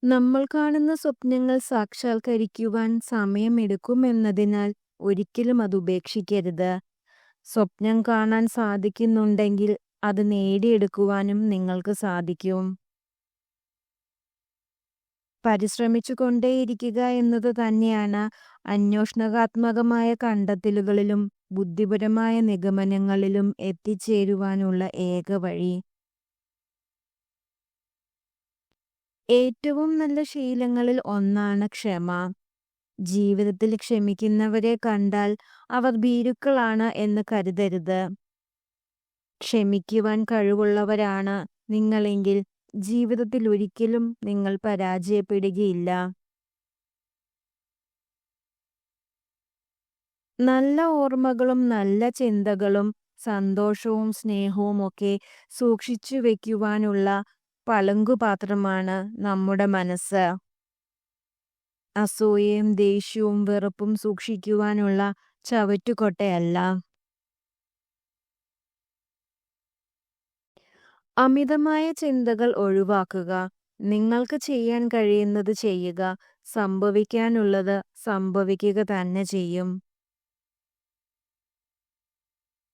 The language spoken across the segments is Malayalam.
നമ്മൾ കാണുന്ന സ്വപ്നങ്ങൾ സാക്ഷാത്കരിക്കുവാൻ സമയമെടുക്കുമെന്നതിനാൽ ഒരിക്കലും അത് ഉപേക്ഷിക്കരുത്. സ്വപ്നം കാണാൻ സാധിക്കുന്നുണ്ടെങ്കിൽ അത് നേടിയെടുക്കുവാനും നിങ്ങൾക്ക് സാധിക്കും. പരിശ്രമിച്ചുകൊണ്ടേയിരിക്കുക എന്നത് തന്നെയാണ് അന്വേഷണാത്മകമായ കണ്ടെത്തലുകളിലും ബുദ്ധിപരമായ നിഗമനങ്ങളിലും എത്തിച്ചേരുവാനുള്ള ഏക വഴി. ഏറ്റവും നല്ല ശീലങ്ങളിൽ ഒന്നാണ് ക്ഷമ. ജീവിതത്തിൽ ക്ഷമിക്കുന്നവരെ കണ്ടാൽ അവർ ഭീരുക്കളാണ് എന്ന് കരുതരുത്. ക്ഷമിക്കുവാൻ കഴിവുള്ളവരാണ് നിങ്ങളെങ്കിൽ ജീവിതത്തിൽ ഒരിക്കലും നിങ്ങൾ പരാജയപ്പെടുകയില്ല. നല്ല ഓർമ്മകളും നല്ല ചിന്തകളും സന്തോഷവും സ്നേഹവും ഒക്കെ സൂക്ഷിച്ചു വെക്കുവാനുള്ള പളുങ്കുപാത്രമാണ് നമ്മുടെ മനസ്സ്. അസൂയയും ദേഷ്യവും വെറുപ്പും സൂക്ഷിക്കുവാനുള്ള ചവറ്റുകൊട്ടയല്ല. അമിതമായ ചിന്തകൾ ഒഴിവാക്കുക. നിങ്ങൾക്ക് ചെയ്യാൻ കഴിയുന്നത് ചെയ്യുക. സംഭവിക്കാനുള്ളത് സംഭവിക്കുക തന്നെ ചെയ്യും.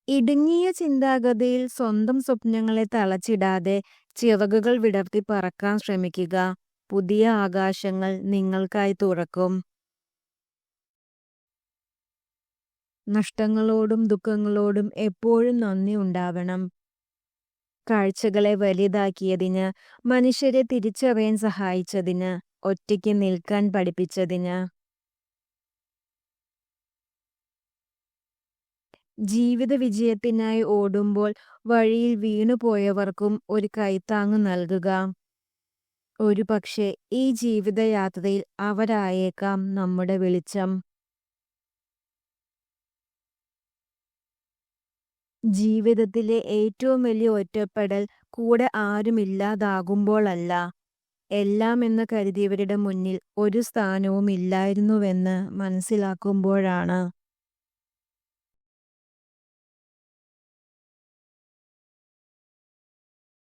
ഇടുങ്ങിയ ചിന്താഗതിയിൽ സ്വന്തം സ്വപ്നങ്ങളെ തളച്ചിടാതെ ചിറകുകൾ വിടർത്തി പറക്കാൻ ശ്രമിക്കുക. പുതിയ ആകാശങ്ങൾ നിങ്ങൾക്കായി തുറക്കും. നഷ്ടങ്ങളോടും ദുഃഖങ്ങളോടും എപ്പോഴും നന്ദി ഉണ്ടാവണം. കാഴ്ചകളെ വലുതാക്കിയതിന്, മനുഷ്യരെ തിരിച്ചറിയാൻ സഹായിച്ചതിന്, ഒറ്റയ്ക്ക് നിൽക്കാൻ പഠിപ്പിച്ചതിന്. ജീവിത വിജയത്തിനായി ഓടുമ്പോൾ വഴിയിൽ വീണുപോയവർക്കും ഒരു കൈത്താങ്ങ് നൽകുക. ഒരുപക്ഷെ ഈ ജീവിതയാത്രയിൽ അവരായേക്കാം നമ്മുടെ വെളിച്ചം. ജീവിതത്തിലെ ഏറ്റവും വലിയ ഒറ്റപ്പെടൽ കൂടെ ആരുമില്ലാതാകുമ്പോഴല്ല, എല്ലാം എന്ന് കരുതിയവരുടെ മുന്നിൽ ഒരു സ്ഥാനവും ഇല്ലായിരുന്നുവെന്ന് മനസ്സിലാക്കുമ്പോഴാണ്.